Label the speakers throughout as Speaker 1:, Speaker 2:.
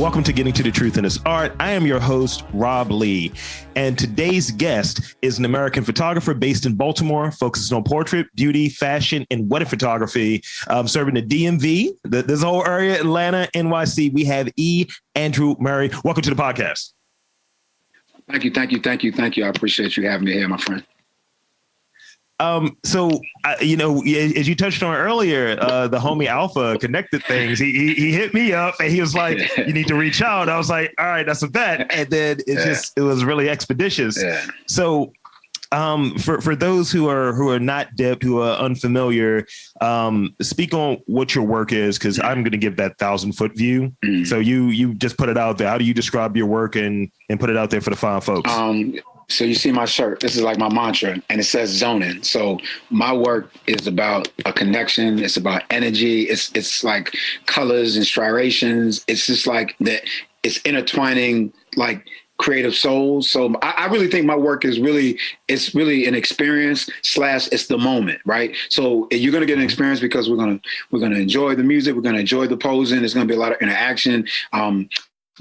Speaker 1: Welcome to Getting to the Truth in This Art. I am your host, Rob Lee, and today's guest is an American photographer based in Baltimore, focuses on portrait, beauty, fashion, and wedding photography, serving the DMV, this whole area, Atlanta, NYC. We have eAndrew Murray. Welcome to the podcast.
Speaker 2: Thank you. I appreciate you having me here, my friend.
Speaker 1: So, as you touched on earlier, the homie Alpha connected things. He hit me up and he was like, you need to reach out. I was like, all right, that's a bet. And then it was really expeditious. Yeah. So, for those who are not dipped, who are unfamiliar, speak on what your work is, because I'm going to give that 1,000-foot view. So you just put it out there. How do you describe your work and put it out there for the fine folks?
Speaker 2: So you see my shirt, this is like my mantra, and it says zoning. So my work is about a connection. It's about energy. It's like colors and striations. It's just like that. It's intertwining like creative souls. So I really think my work is really an experience / it's the moment, right? So you're going to get an experience because we're going to enjoy the music. We're going to enjoy the posing. There's going to be a lot of interaction.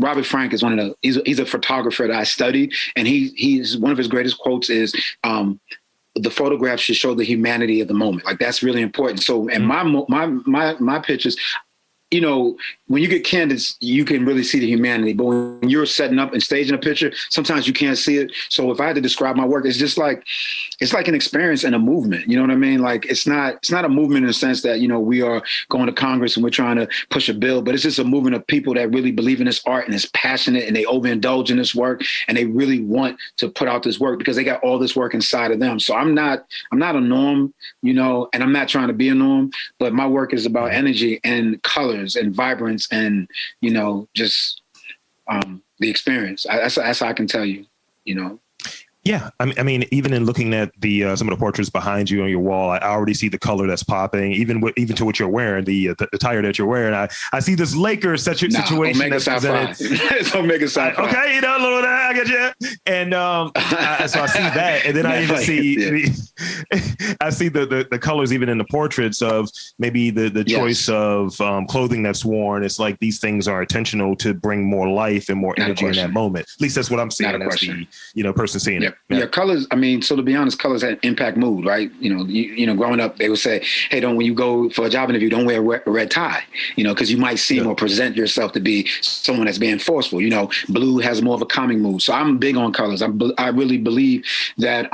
Speaker 2: Robert Frank is he's a photographer that I studied, and he's one of his greatest quotes is, the photograph should show the humanity of the moment. Like that's really important. So, and my pictures, when you get candids, you can really see the humanity. But when you're setting up and staging a picture, sometimes you can't see it. So if I had to describe my work, it's like an experience and a movement. You know what I mean? Like it's not a movement in the sense that, we are going to Congress and we're trying to push a bill, but it's just a movement of people that really believe in this art and is passionate and they overindulge in this work and they really want to put out this work because they got all this work inside of them. So I'm not a norm, and I'm not trying to be a norm, but my work is about energy and colors and vibrance and, just the experience. That's how I can tell you,
Speaker 1: Yeah, I mean, even in looking at the some of the portraits behind you on your wall, I already see the color that's popping. Even to what you're wearing, the attire that you're wearing, I see this Lakers situation that's presented.
Speaker 2: Don't make it sci-fi.
Speaker 1: Okay, a little of that, I get you. And so I see that, and then I even see I see the colors even in the portraits of maybe the choice of clothing that's worn. It's like these things are intentional to bring more life and more energy in that moment. At least that's what I'm seeing as the person seeing it.
Speaker 2: Yeah, colors. I mean, so to be honest, colors impact mood, right? Growing up, they would say, "Hey, when you go for a job interview, don't wear a red tie, because you might seem or present yourself to be someone that's being forceful. Blue has more of a calming mood. So I'm big on colors. I really believe that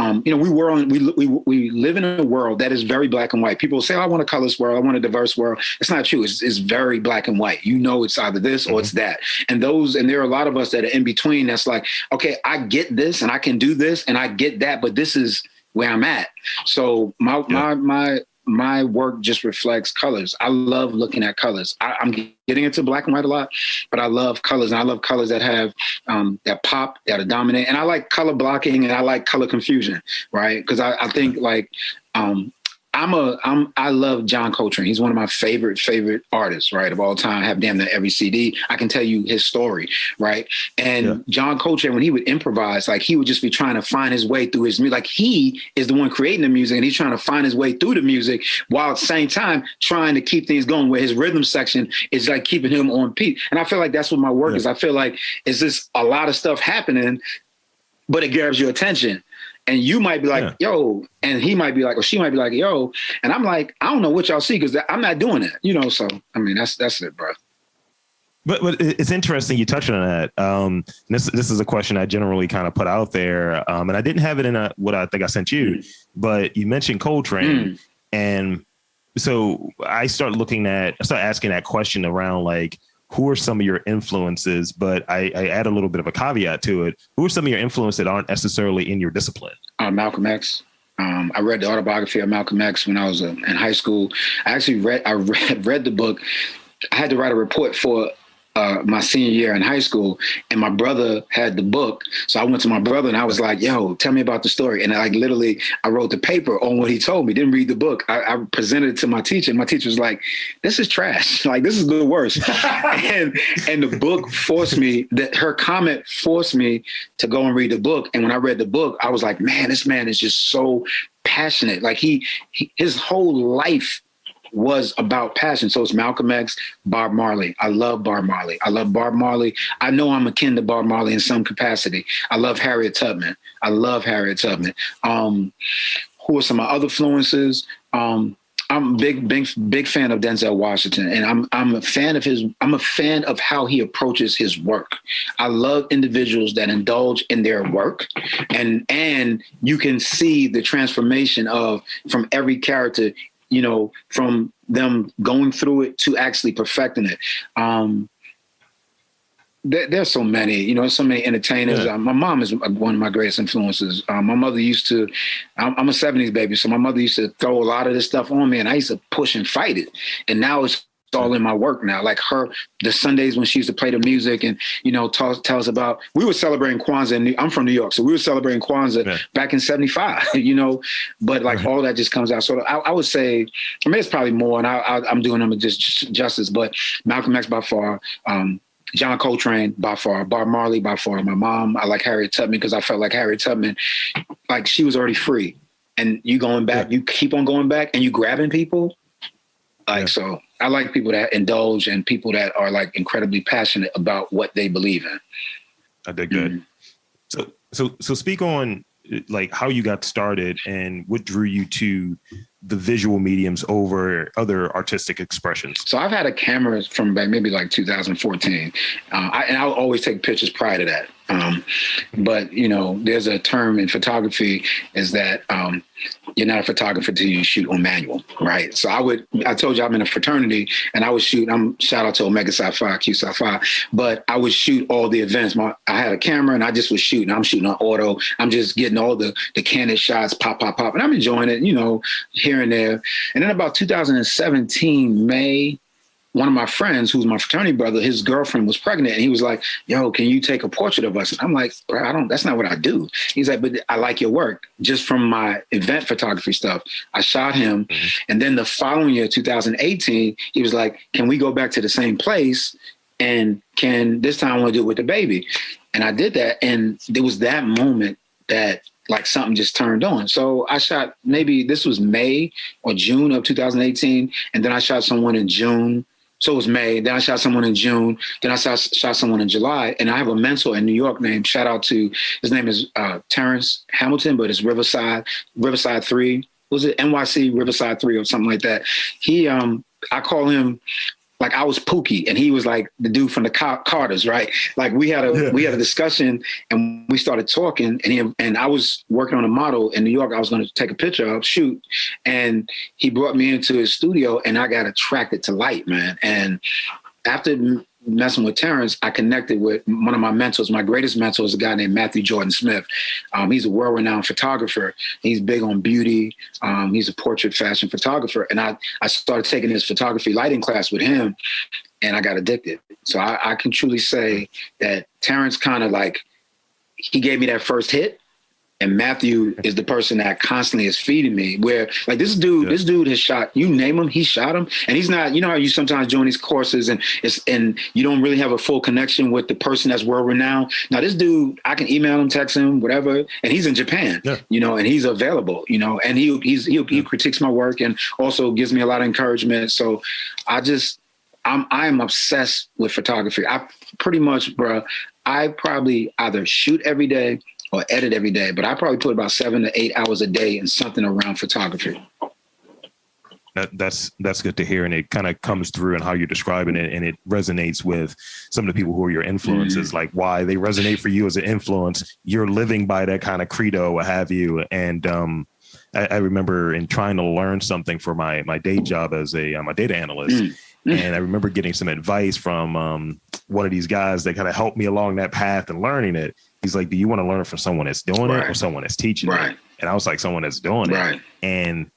Speaker 2: we live in a world that is very black and white. People say, oh, "I want a colorless world. I want a diverse world." It's not true. It's very black and white. It's either this or it's that. And there are a lot of us that are in between. That's like, okay, I get this and I can do this and I get that, but this is where I'm at. So my work just reflects colors. I love looking at colors. I'm getting into black and white a lot, but I love colors, and I love colors that have that pop, that are dominant. And I like color blocking and I like color confusion, right? Because I think like I love John Coltrane. He's one of my favorite artists, right, of all time. I have damn near every CD. I can tell you his story, right? And John Coltrane, when he would improvise, like he would just be trying to find his way through his music. Like he is the one creating the music and he's trying to find his way through the music while at the same time trying to keep things going where his rhythm section is like keeping him on beat. And I feel like that's what my work is. I feel like it's just a lot of stuff happening, but it grabs your attention. And you might be like, yo, and he might be like, or she might be like, yo. And I'm like, I don't know what y'all see because I'm not doing that, So, I mean, that's it, bro.
Speaker 1: But it's interesting you touched on that. This is a question I generally kind of put out there. And I didn't have it in what I think I sent you, but you mentioned Coltrane. And so I started asking that question around like, who are some of your influences? But I add a little bit of a caveat to it. Who are some of your influences that aren't necessarily in your discipline?
Speaker 2: Malcolm X. I read the autobiography of Malcolm X when I was in high school. I actually read the book. I had to write a report for my senior year in high school, and my brother had the book. So I went to my brother and I was like, yo, tell me about the story. And I wrote the paper on what he told me, didn't read the book. I presented it to my teacher, and my teacher was like, this is trash. Like, this is the worst. and the book her comment forced me to go and read the book. And when I read the book, I was like, man, this man is just so passionate. Like his whole life was about passion. So it's Malcolm X, Bob Marley. I love Bob Marley. I know I'm akin to Bob Marley in some capacity. I love Harriet Tubman. Who are some of my other influences? I'm a big fan of Denzel Washington, and I'm a fan of how he approaches his work. I love individuals that indulge in their work, and you can see the transformation from every character, from them going through it to actually perfecting it. There's so many, so many entertainers.
Speaker 1: Yeah.
Speaker 2: My mom is one of my greatest influences. My mother used to, I'm a 70s baby, so my mother used to throw a lot of this stuff on me, and I used to push and fight it. And now it's all in my work now. Like the Sundays when she used to play the music and, tell us about, we were celebrating Kwanzaa. I'm from New York, so we were celebrating Kwanzaa back in 75, but like all that just comes out. So I would say, it's probably more, and I'm doing them just justice, but Malcolm X by far, John Coltrane by far, Bob Marley by far. My mom, I like Harriet Tubman because I felt like Harriet Tubman, like she was already free. And you going back, you keep on going back and you grabbing people. So I like people that indulge and people that are like incredibly passionate about what they believe in.
Speaker 1: I dig that. So speak on like how you got started and what drew you to the visual mediums over other artistic expressions. So
Speaker 2: I've had a camera from maybe like 2014. And I'll always take pictures prior to that. But there's a term in photography is that you're not a photographer till you shoot on manual, right? So I told you I'm in a fraternity and I would shoot, shout out to Omega Psi Phi, Q Psi Phi, but I would shoot all the events. I had a camera and I just was shooting. I'm shooting on auto. I'm just getting all the candid shots, pop, pop, pop. And I'm enjoying it, here and there. And then about 2017, May, one of my friends, who's my fraternity brother, his girlfriend was pregnant. And he was like, yo, can you take a portrait of us? And I'm like, that's not what I do. He's like, but I like your work. Just from my event photography stuff, I shot him. Mm-hmm. And then the following year, 2018, he was like, can we go back to the same place? And this time I want to do it with the baby. And I did that. And there was that moment that like something just turned on. So I shot, maybe this was May or June of 2018. And then I shot someone in June. So it was May. Then I shot someone in June. Then I shot someone in July. And I have a mentor in New York named, shout out to, his name is Terrence Hamilton, but it's Riverside 3. Was it NYC Riverside 3 or something like that? I call him, like I was Pookie and he was like the dude from the Carters, right? Like we had a discussion and we started talking and I was working on a model in New York. I was going to take a picture of, shoot. And he brought me into his studio and I got attracted to light, man. And after messing with Terrence, I connected with one of my mentors. My greatest mentor is a guy named Matthew Jordan Smith. He's a world-renowned photographer. He's big on beauty. He's a portrait fashion photographer. And I started taking his photography lighting class with him and I got addicted. So I can truly say that Terrence kind of like, he gave me that first hit. And Matthew is the person that constantly is feeding me where like this dude has shot, you name him, he shot him. And he's not, how you sometimes join these courses and you don't really have a full connection with the person that's world renowned. Now this dude, I can email him, text him, whatever. And he's in Japan, and he's available, and he critiques my work and also gives me a lot of encouragement. So I am obsessed with photography. I pretty much, bro, I probably either shoot every day or edit every day, but I probably put about 7 to 8 hours a day in something around photography.
Speaker 1: That's good to hear. And it kind of comes through in how you're describing it. And it resonates with some of the people who are your influences, like why they resonate for you as an influence. You're living by that kind of credo, what have you. And I remember in trying to learn something for my day job as I'm a data analyst. And I remember getting some advice from one of these guys that kind of helped me along that path and learning it. He's like, do you want to learn it from someone that's doing it or someone that's teaching it? And I was like, someone that's doing it. And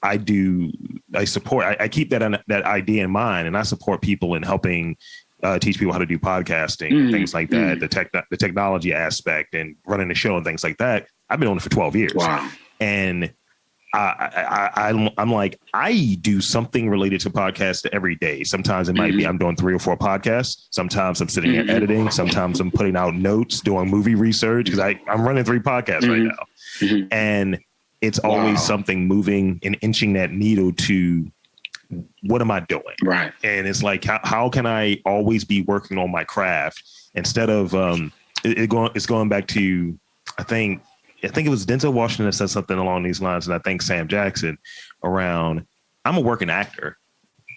Speaker 1: I keep that idea in mind, and I support people in helping teach people how to do podcasting, things like that, the technology aspect and running the show and things like that. I've been on it for 12 years. Wow. And I'm like, I do something related to podcasts every day. Sometimes it might be I'm doing 3 or 4 podcasts. Sometimes I'm sitting here editing. Sometimes I'm putting out notes, doing movie research because I'm running 3 podcasts right now. And it's always something moving and inching that needle to what am I doing?
Speaker 2: Right.
Speaker 1: And it's like, how can I always be working on my craft instead of it's going back to, I think it was Denzel Washington that said something along these lines. And I think Sam Jackson around, I'm a working actor.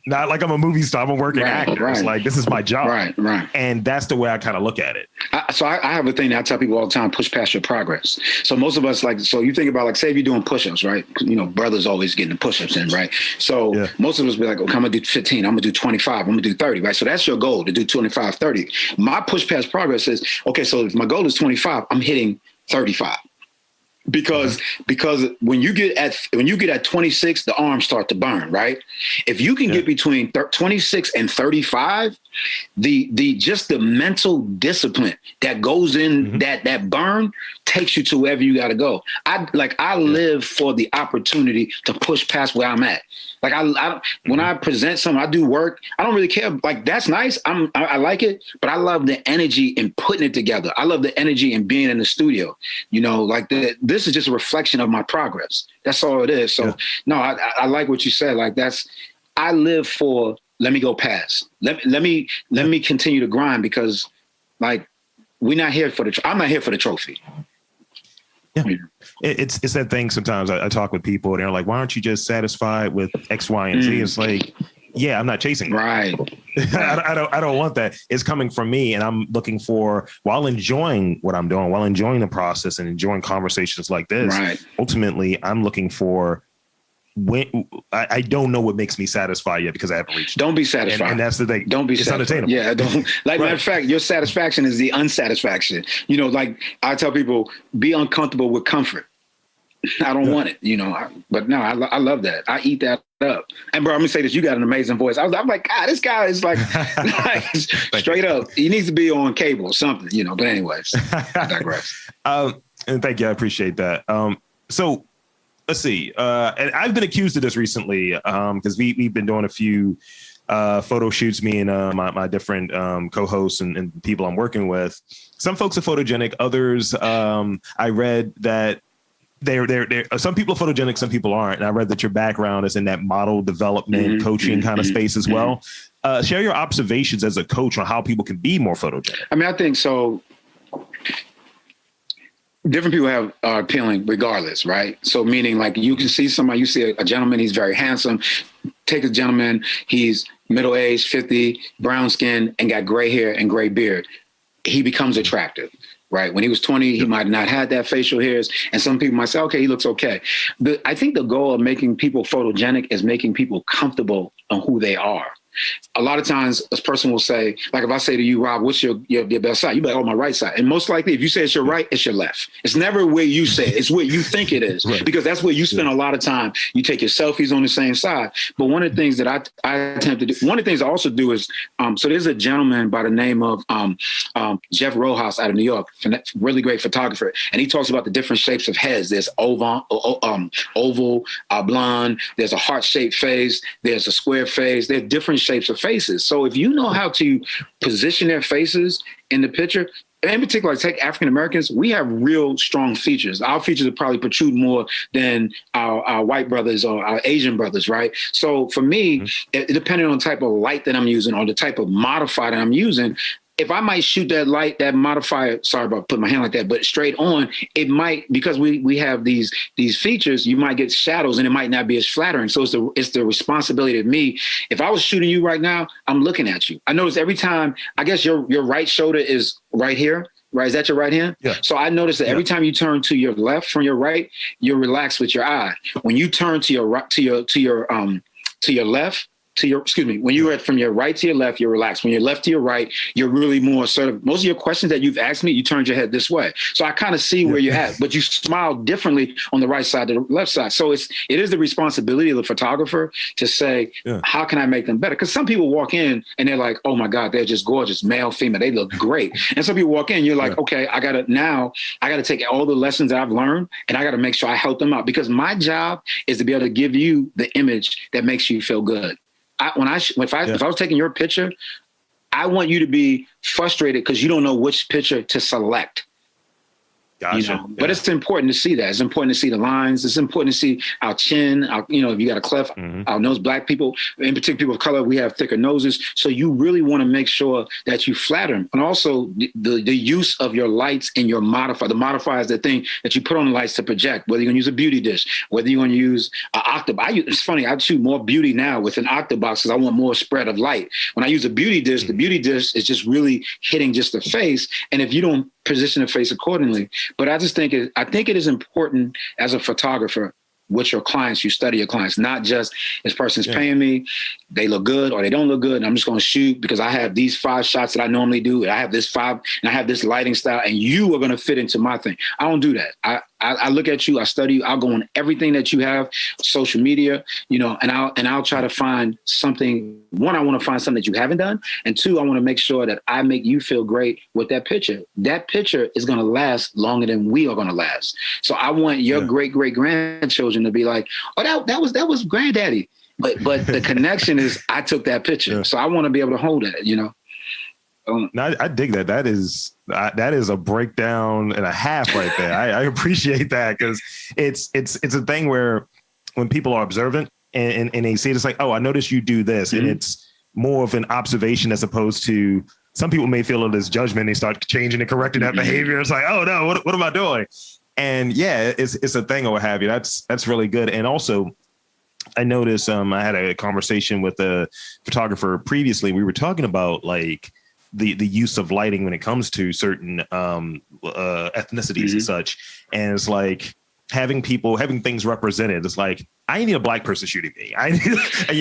Speaker 1: Not like I'm a movie star, I'm a working actor. Right. It's like, this is my job.
Speaker 2: Right.
Speaker 1: And that's the way I kind of look at it.
Speaker 2: So I have a thing that I tell people all the time, push past your progress. So most of us, like, so you think about, like, say if you're doing push-ups, right? You know, brothers always getting the push-ups in, right? So most of us be like, okay, I'm going to do 15, I'm going to do 25, I'm going to do 30, right? So that's your goal, to do 25, 30. My push past progress is, okay, so if my goal is 25, I'm hitting 35. Because when you get at 26, the arms start to burn, right? If you can get between 26 and 35, the mental discipline that goes in that burn takes you to wherever you got to go. I live for the opportunity to push past where I'm at. Like when I present something, I do work. I don't really care. Like, that's nice. I like it, but I love the energy in putting it together. I love the energy in being in the studio. You know, like this is just a reflection of my progress. That's all it is. So no, I like what you said. Like, I live for, let me go past. Let me continue to grind, because, like, I'm not here for the trophy.
Speaker 1: Yeah. It's that thing. Sometimes I talk with people and they're like, why aren't you just satisfied with X, Y, and Z? It's like, yeah, I'm not chasing that.
Speaker 2: Right.
Speaker 1: I don't want that. It's coming from me, and I'm looking for, while enjoying what I'm doing, while enjoying the process and enjoying conversations like this. Right. Ultimately, I'm looking for, when I don't know what makes me satisfied yet, because I haven't reached.
Speaker 2: Don't be satisfied.
Speaker 1: And that's the thing.
Speaker 2: Don't be
Speaker 1: it's
Speaker 2: satisfied.
Speaker 1: unattainable.
Speaker 2: Yeah. Don't. Like, matter of fact, your satisfaction is the unsatisfaction. You know, like, I tell people, be uncomfortable with comfort. I don't want it, you know, but no, I love that. I eat that up. And bro, I'm gonna say this, you got an amazing voice. I'm like, God, this guy is like straight up. He needs to be on cable or something, you know, but anyways, I digress.
Speaker 1: And thank you. I appreciate that. So let's see. And I've been accused of this recently, because we've been doing a few photo shoots, me and my different co-hosts and people I'm working with. Some folks are photogenic. Others, I read that they're some people are photogenic, some people aren't. And I read that your background is in that model development, coaching kind of space as well. Share your observations as a coach on how people can be more photogenic.
Speaker 2: I mean, I think so. Different people are appealing regardless, right? So meaning, like, you can see somebody, you see a gentleman, he's very handsome. Take a gentleman, he's middle-aged, 50, brown skin, and got gray hair and gray beard. He becomes attractive. Right. When he was 20, he might not have that facial hairs. And some people might say, okay, he looks okay. But I think the goal of making people photogenic is making people comfortable on who they are. A lot of times a person will say, like, if I say to you, Rob, what's your best side? You'd be like, oh, my right side. And most likely, if you say it's your right, it's your left. It's never where you say it. It's where you think it is, because that's where you spend a lot of time. You take your selfies on the same side. But one of the things that I attempt to do, one of the things I also do is, so there's a gentleman by the name of Jeff Rojas out of New York, really great photographer. And he talks about the different shapes of heads. There's oval, oblong, there's a heart-shaped face, there's a square face, there's different shapes of faces. So if you know how to position their faces in the picture, and in particular, take African Americans, we have real strong features. Our features are probably protrude more than our white brothers or our Asian brothers, right? So for me, depending on the type of light that I'm using or the type of modifier that I'm using, if I might shoot that light, that modifier, sorry about putting my hand like that, but straight on, it might, because we have these features, you might get shadows and it might not be as flattering. So it's the responsibility of me. If I was shooting you right now, I'm looking at you. I notice every time, I guess your right shoulder is right here, right? Is that your right hand? Yeah. So I noticed that every time you turn to your left from your right, you're relaxed with your eye. When you turn to your right, to your left, when you are from your right to your left, you're relaxed. When you're left to your right, you're really more assertive. Most of your questions that you've asked me, you turned your head this way. So I kind of see where you're at, but you smile differently on the right side to the left side. So it is the responsibility of the photographer to say, how can I make them better? Because some people walk in and they're like, oh my God, they're just gorgeous, male, female, they look great. And some people walk in, you're like, okay, I got to take all the lessons that I've learned and I got to make sure I help them out, because my job is to be able to give you the image that makes you feel good. If I was taking your picture, I want you to be frustrated because you don't know which picture to select.
Speaker 1: Gotcha.
Speaker 2: But it's important to see that. It's important to see the lines. It's important to see our chin, if you got a cleft, our nose. Black people, in particular people of color, we have thicker noses. So you really want to make sure that you flatter them. And also the use of your lights and your modifier. The modifier is the thing that you put on the lights to project, whether you're going to use a beauty dish, whether you're going to use an octobox. It's funny, I shoot more beauty now with an octobox because I want more spread of light. When I use a beauty dish, the beauty dish is just really hitting just the face. And if you don't position the face accordingly. But I just think it is important as a photographer with your clients, you study your clients, not just this person's paying me, they look good or they don't look good. And I'm just going to shoot because I have these 5 shots that I normally do. And I have this 5 and I have this lighting style and you are going to fit into my thing. I don't do that. I look at you, I study you, I'll go on everything that you have, social media, and I'll try to find something. One, I want to find something that you haven't done. And 2, I want to make sure that I make you feel great with that picture. That picture is going to last longer than we are going to last. So I want your great grandchildren to be like, oh, that was granddaddy. But the connection is I took that picture. So I want to be able to hold that,
Speaker 1: No, I dig that. That is a breakdown and a half right there. I appreciate that because it's a thing where when people are observant and they see it, it's like, oh, I noticed you do this. And it's more of an observation as opposed to some people may feel it as judgment. They start changing and correcting that behavior. It's like, oh no, what am I doing? And yeah, it's a thing or what have you. That's really good. And also I noticed I had a conversation with a photographer previously. We were talking about like the use of lighting when it comes to certain ethnicities and such. And it's like having things represented. It's like, I need a black person shooting me. I need,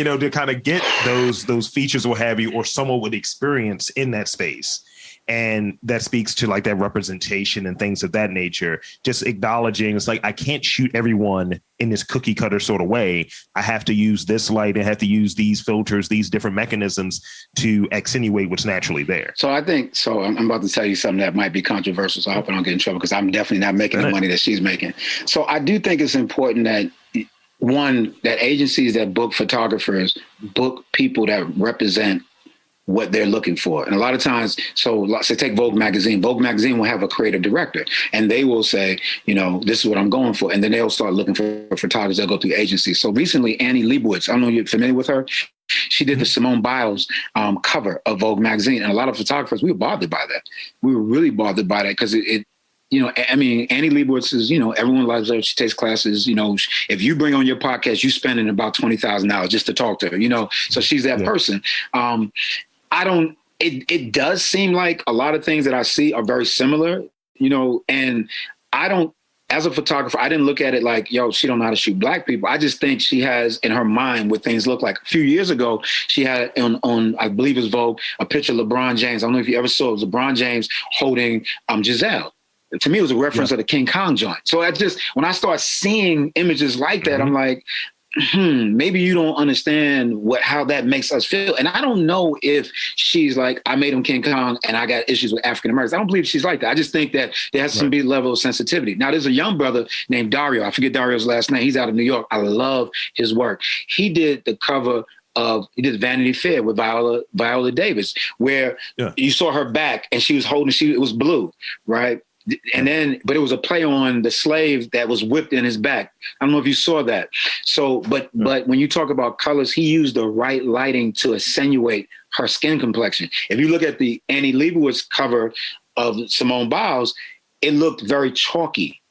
Speaker 1: to kind of get those features or what have you, or someone with experience in that space. And that speaks to like that representation and things of that nature, just acknowledging it's like, I can't shoot everyone in this cookie cutter sort of way. I have to use this light. I have to use these filters, these different mechanisms to accentuate what's naturally there.
Speaker 2: So I'm about to tell you something that might be controversial. So I hope I don't get in trouble because I'm definitely not making the money that she's making. So I do think it's important that that agencies that book photographers book people that represent what they're looking for. And a lot of times, so take Vogue magazine. Vogue magazine will have a creative director and they will say, this is what I'm going for. And then they'll start looking for photographers. They'll go through agencies. So recently, Annie Leibowitz, I don't know if you're familiar with her. She did the Simone Biles cover of Vogue magazine. And a lot of photographers, we were bothered by that. We were really bothered by that because Annie Leibowitz is, everyone loves her. She takes classes, if you bring on your podcast, you spending about $20,000 just to talk to her, so she's that person. It does seem like a lot of things that I see are very similar, and as a photographer, I didn't look at it like, she don't know how to shoot black people. I just think she has in her mind what things look like. A few years ago, she had on I believe it was Vogue, a picture of LeBron James. I don't know if you ever saw it. It was LeBron James holding Giselle. To me, it was a reference of the King Kong joint. So when I start seeing images like that, I'm like, maybe you don't understand how that makes us feel. And I don't know if she's like, I made him King Kong and I got issues with African Americans. I don't believe she's like that. I just think that there has to be a level of sensitivity. Now, there's a young brother named Dario. I forget Dario's last name. He's out of New York. I love his work. He did the cover he did Vanity Fair with Viola Davis, where you saw her back and she was it was blue, right? And but it was a play on the slave that was whipped in his back. I don't know if you saw that. So, but when you talk about colors, he used the right lighting to accentuate her skin complexion. If you look at the Annie Leibowitz cover of Simone Biles, it looked very chalky,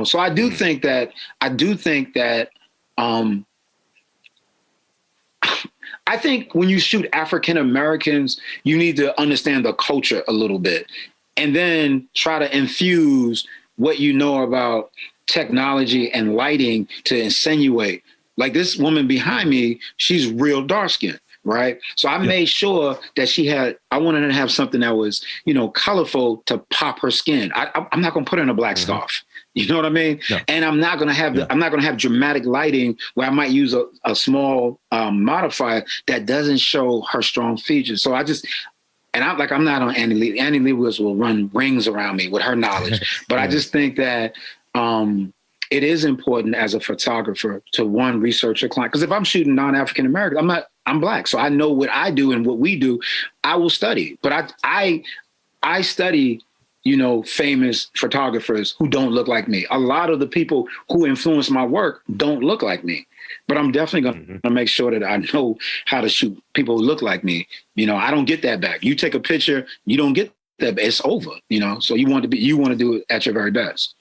Speaker 2: So I do think that, I think when you shoot African Americans, you need to understand the culture a little bit. And then try to infuse what you know about technology and lighting to insinuate. Like this woman behind me, she's real dark skinned, right? So I made sure that I wanted her to have something that was, colorful to pop her skin. I'm not gonna put her in a black scarf. You know what I mean? No. And I'm not gonna have dramatic lighting where I might use a small modifier that doesn't show her strong features. So and I'm not on Annie Leibowitz. Annie Leibowitz will run rings around me with her knowledge. But I just think that it is important as a photographer to research a client. Because if I'm shooting non-African American, I'm black. So I know what I do and what we do, I will study. But I study, famous photographers who don't look like me. A lot of the people who influence my work don't look like me, but I'm definitely going to make sure that I know how to shoot people who look like me. I don't get that back. You take a picture, you don't get that. It's over, so you want to do it at your very best.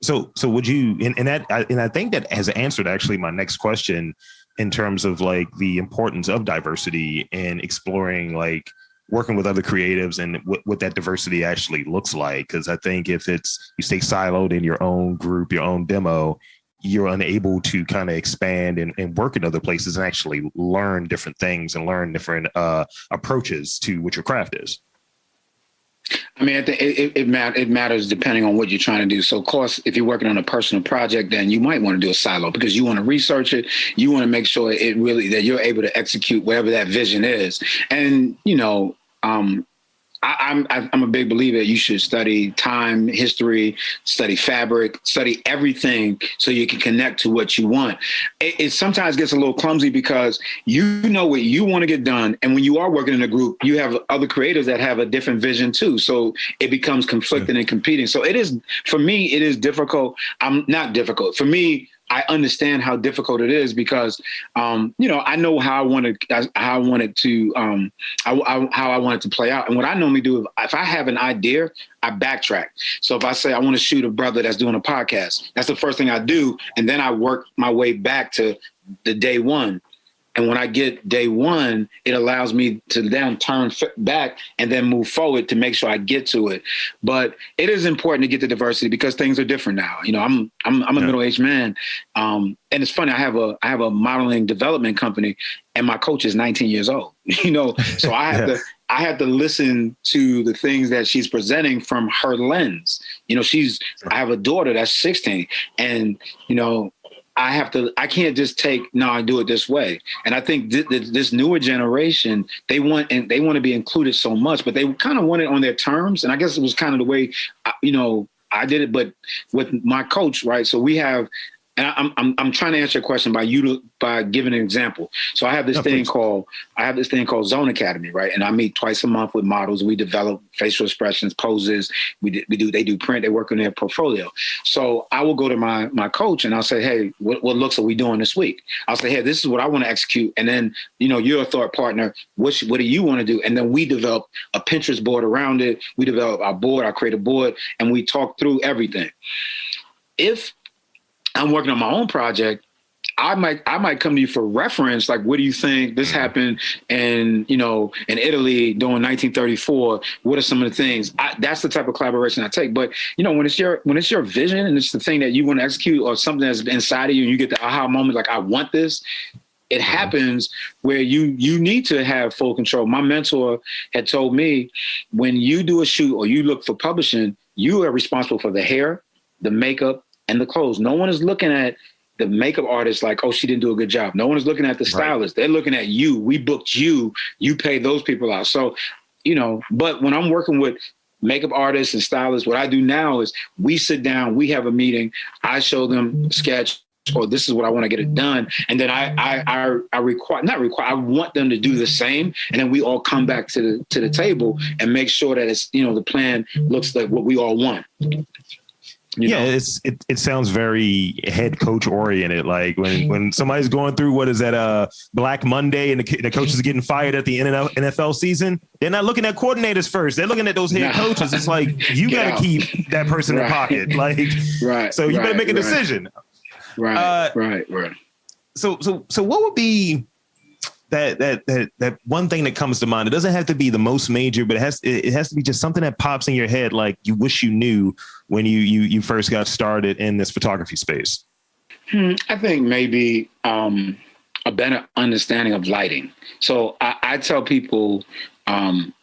Speaker 1: So would you, and I think that has answered actually my next question in terms of like the importance of diversity and exploring like working with other creatives and what that diversity actually looks like. Because I think if you stay siloed in your own group, your own demo, you're unable to kind of expand and work in other places and actually learn different things and learn different approaches to what your craft is.
Speaker 2: I mean, it matters depending on what you're trying to do. So, of course, if you're working on a personal project, then you might want to do a silo because you want to research it. You want to make sure that you're able to execute whatever that vision is. And, I'm a big believer that you should study time, history, study fabric, study everything so you can connect to what you want. It sometimes gets a little clumsy because you know what you want to get done. And when you are working in a group, you have other creators that have a different vision too. So it becomes conflicting and competing. So for me, it is difficult. Not difficult. For me, I understand how difficult it is because, I know how I want it to play out. And what I normally do, if I have an idea, I backtrack. So if I say I want to shoot a brother that's doing a podcast, that's the first thing I do. And then I work my way back to the day one. And when I get day one, it allows me to then turn back and then move forward to make sure I get to it. But it is important to get the diversity because things are different now. I'm a middle-aged man. And it's funny, I have a modeling development company and my coach is 19 years old, so I have to listen to the things that she's presenting from her lens. I have a daughter that's 16 and, I can't just I do it this way. And I think this newer generation, they want to be included so much, but they kind of want it on their terms. And I guess it was kind of the way, I did it, but with my coach, right? So we have, and I'm trying to answer your question by giving an example. So I have this thing called Zone Academy, right? And I meet twice a month with models. We develop facial expressions, poses. They do print. They work on their portfolio. So I will go to my coach and I'll say, hey, what looks are we doing this week? I'll say, hey, this is what I want to execute. And then you're a thought partner. What do you want to do? And then we develop a Pinterest board around it. We develop our board, our creative board, and we talk through everything. If I'm working on my own project, I might come to you for reference. Like, what do you think this happened in Italy during 1934? What are some of the things? That's the type of collaboration I take. But when it's your vision and it's the thing that you want to execute or something that's inside of you, and you get the aha moment, like I want this. It happens where you need to have full control. My mentor had told me, when you do a shoot or you look for publishing, you are responsible for the hair, the makeup, and the clothes. No one is looking at the makeup artist like, oh, she didn't do a good job. No one is looking at the stylist. Right. They're looking at you. We booked you. You pay those people out. So, but when I'm working with makeup artists and stylists, what I do now is we sit down, we have a meeting. I show them a sketch, or this is what I want to get it done. And then I want them to do the same. And then we all come back to the table and make sure that it's, the plan looks like what we all want.
Speaker 1: It sounds very head coach oriented. Like when somebody's going through what is that Black Monday and the coach is getting fired at the NFL season, they're not looking at coordinators first. They're looking at those head coaches. It's like you got to keep that person in pocket. Like so you better make a decision. Right. So what would be that one thing that comes to mind? It doesn't have to be the most major, but it has to be just something that pops in your head, like you wish you knew when you first got started in this photography space.
Speaker 2: I think maybe a better understanding of lighting. So I tell people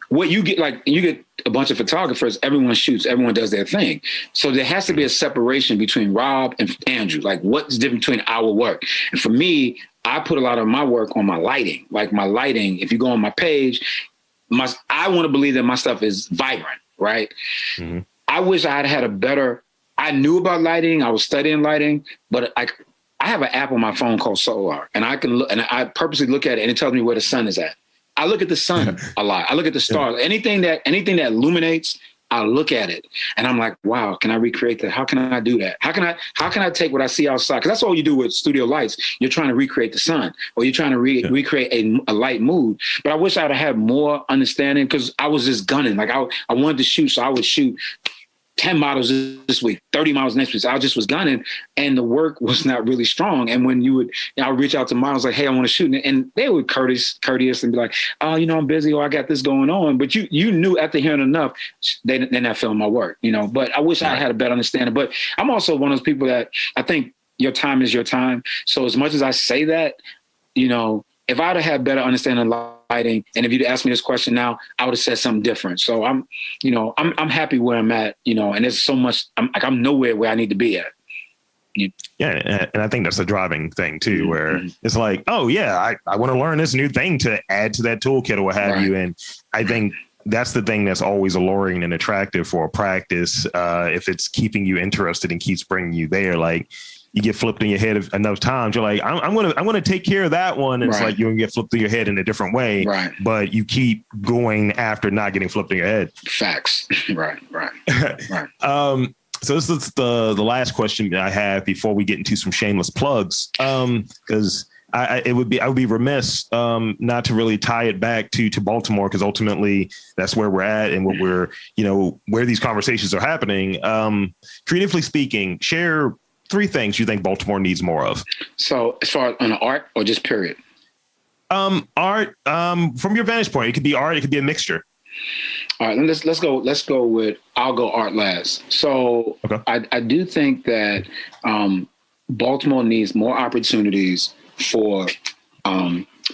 Speaker 2: what you get a bunch of photographers, everyone shoots, everyone does their thing. So there has to be a separation between Rob and Andrew. Like, what's different between our work? And for me, I put a lot of my work on my lighting. Like my lighting, if you go on my page, I want to believe that my stuff is vibrant, right? Mm-hmm. I wish I had I knew about lighting. I was studying lighting, but I have an app on my phone called Solar, and I can look, and I purposely look at it, and it tells me where the sun is at. I look at the sun a lot. I look at the stars. Anything that illuminates I look at it and I'm like, wow, can I recreate that? How can I do that? How can I take what I see outside? Because that's all you do with studio lights. You're trying to recreate the sun, or you're trying to recreate a light mood. But I wish I'd have had more understanding, because I was just gunning. Like I wanted to shoot, so I would shoot 10 models this week, 30 models next week. So I just was gunning, and the work was not really strong. And when I would reach out to models like, hey, I want to shoot. And they would courteous and be like, oh, I'm busy, or I got this going on. But you knew after hearing enough, they're not feeling my work, But I wish I had a better understanding. But I'm also one of those people that I think your time is your time. So as much as I say that, if I'd have had better understanding of lighting, and if you'd asked me this question now, I would have said something different. So I'm happy where I'm at, and there's so much, I'm nowhere where I need to be at.
Speaker 1: Yeah. And I think that's the driving thing too, where it's like, oh yeah, I want to learn this new thing to add to that toolkit or what have you. And I think that's the thing that's always alluring and attractive for a practice. If it's keeping you interested and keeps bringing you there, like, you get flipped in your head enough times, you're like, I'm gonna take care of that one. And it's like you're gonna get flipped in your head in a different way.
Speaker 2: Right.
Speaker 1: But you keep going after not getting flipped in your head.
Speaker 2: Facts. Right.
Speaker 1: So this is the last question I have before we get into some shameless plugs. Because I would be remiss not to really tie it back to Baltimore, because ultimately that's where we're at and what we're, where these conversations are happening. Creatively speaking, share 3 things you think Baltimore needs more of. So
Speaker 2: as far as on art, or just period?
Speaker 1: Art, from your vantage point, it could be art, it could be a mixture.
Speaker 2: All right, let's go with, I'll go art last. So okay. I do think that Baltimore needs more opportunities for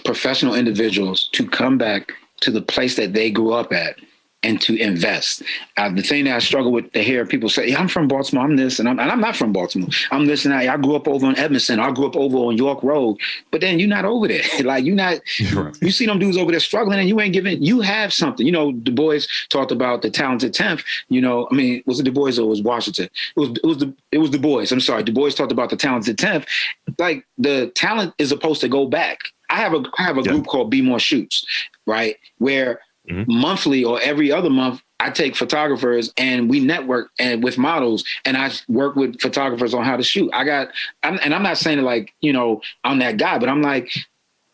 Speaker 2: professional individuals to come back to the place that they grew up at and to invest. The thing that I struggle with to hear people say, yeah, I'm from Baltimore, I'm this, and I'm not from Baltimore. I'm this and that. I grew up over on Edmondson. I grew up over on York Road. But then you're not over there. Like you're not, you see them dudes over there struggling and you ain't giving, you have something. Du Bois talked about the talented 10th, was it Du Bois or was Washington? It was Du Bois. I'm sorry. Du Bois talked about the talented 10th. Like the talent is supposed to go back. I have a group called Be More Shoots, right? Where monthly or every other month, I take photographers and we network with models, and I work with photographers on how to shoot. I'm not saying like, I'm that guy, but I'm like,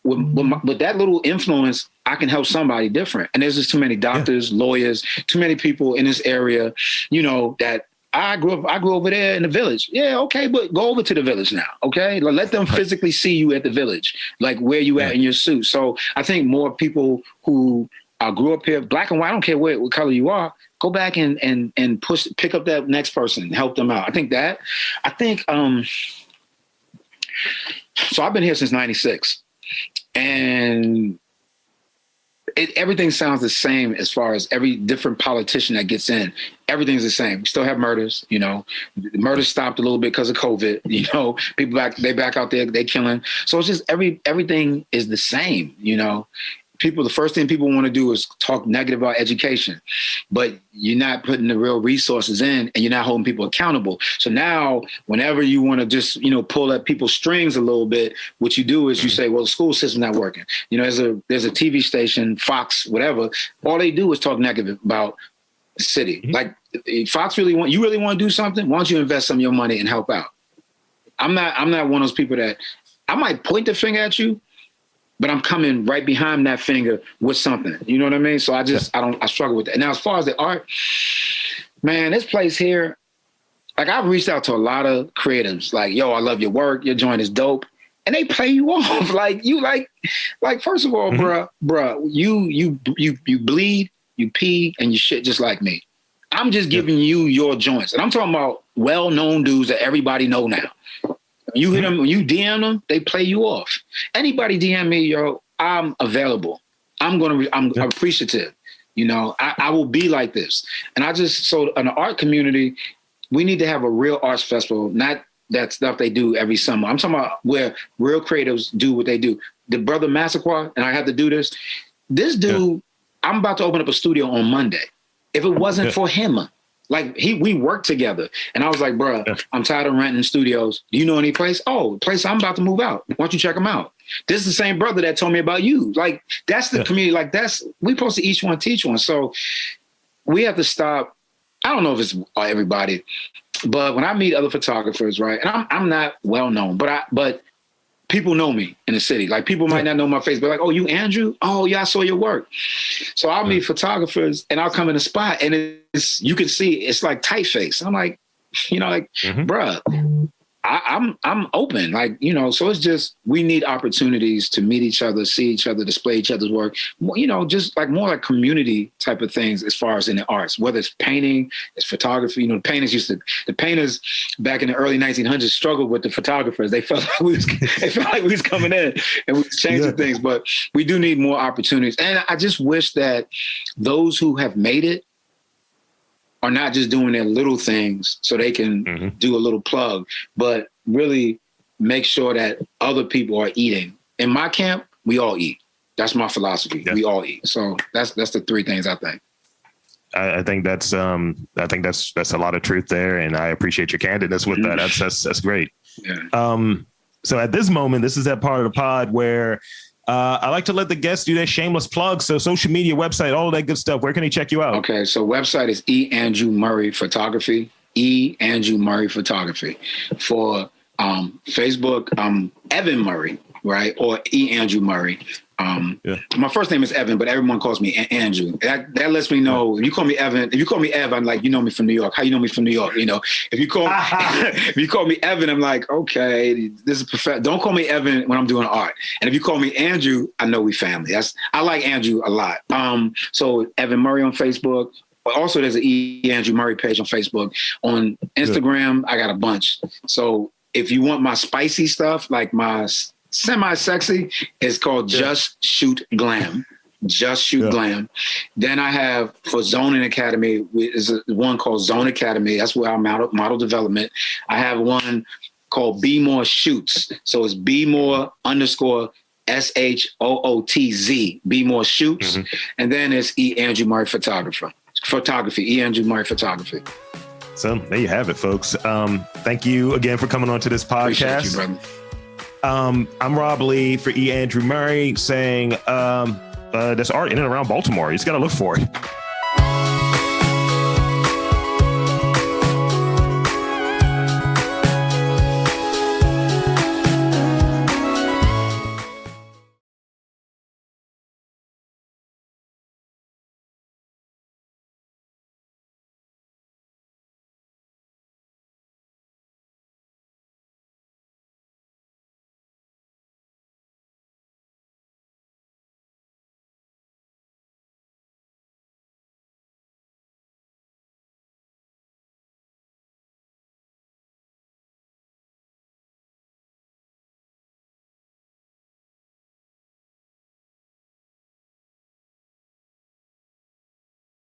Speaker 2: with that little influence, I can help somebody different. And there's just too many doctors, lawyers, too many people in this area, that I grew over there in the village. Yeah, okay, but go over to the village now, okay? Let them physically see you at the village, like where you at in your suit. So I think more people who grew up here, black and white, I don't care what color you are, go back and pick up that next person, help them out. So I've been here since 96, and everything sounds the same as far as every different politician that gets in. Everything's the same. We still have murders, The murders stopped a little bit because of COVID, people back out there, they killing. So it's just everything is the same, the first thing people want to do is talk negative about education, but you're not putting the real resources in and you're not holding people accountable. So now whenever you want to just, pull at people's strings a little bit, what you do is you say, well, the school system's not working. There's a TV station, Fox, whatever. All they do is talk negative about the city. Mm-hmm. Like if Fox you really want to do something? Why don't you invest some of your money and help out? I'm not one of those people that I might point the finger at you, but I'm coming right behind that finger with something. You know what I mean? So I struggle with that. Now, as far as the art, man, this place here, like I've reached out to a lot of creatives, like, yo, I love your work. Your joint is dope. And they play you off. First of all, bruh, you bleed, you pee, and you shit just like me. I'm just giving you your joints. And I'm talking about well-known dudes that everybody know now. You hit them, when you DM them, they play you off. Anybody DM me, yo, I'm available. I'm appreciative. I will be like this. And so in the art community, we need to have a real arts festival, not that stuff they do every summer. I'm talking about where real creatives do what they do. The brother Massaquoi, and I have to do this. This dude, I'm about to open up a studio on Monday. If it wasn't for him, we worked together. And I was like, bro, I'm tired of renting studios. Do you know any place? Oh, place I'm about to move out. Why don't you check them out? This is the same brother that told me about you. That's the community. We supposed to each one teach one. So we have to stop I don't know if it's everybody, but when I meet other photographers, right, and I'm not well known, but people know me in the city. Like people might not know my face, but like, oh, you Andrew? Oh yeah, I saw your work. So I'll meet photographers and I'll come in a spot and you can see it's like typeface. I'm like, bruh, I'm open, like, so it's just, we need opportunities to meet each other, see each other, display each other's work, just like more like community type of things as far as in the arts, whether it's painting, it's photography. The painters back in the early 1900s struggled with the photographers. They felt like we was coming in and we was changing things, but we do need more opportunities. And I just wish that those who have made it are not just doing their little things so they can do a little plug, but really make sure that other people are eating. In my camp, we all eat. That's my philosophy. Yeah. We all eat. So that's the three things I think.
Speaker 1: I think that's a lot of truth there, and I appreciate your candidness with that. That's great. Yeah. So at this moment, this is that part of the pod where I like to let the guests do their shameless plugs. So social media, website, all of that good stuff. Where can they check you out? Okay. So website is eAndrew Murray Photography, eAndrew Murray Photography. For Facebook, Evan Murray, right? Or eAndrew Murray. My first name is Evan, but everyone calls me Andrew. That lets me know, if you call me Evan, if you call me Ev, I'm like, you know me from New York. How you know me from New York? If you call me Evan, I'm like, okay, this is perfect. Don't call me Evan when I'm doing art. And if you call me Andrew, I know we family. I like Andrew a lot. So Evan Murray on Facebook. But also there's an eAndrew Murray page on Facebook. On Instagram, I got a bunch. So if you want my spicy stuff, like my semi-sexy, is called Just Shoot Glam. Just Shoot Glam. Then I have, for Zoning Academy, is one called Zone Academy. That's where I'm model development. I have one called Be More Shoots. So it's Be More _ SHOOTZ. Be More Shoots. And then it's eAndrew Murray Photography. eAndrew Murray Photography. So there you have it, folks. Thank you again for coming on to this podcast. Appreciate you, brother. I'm Rob Lee for eAndrew Murray saying there's art in and around Baltimore. You just got to look for it.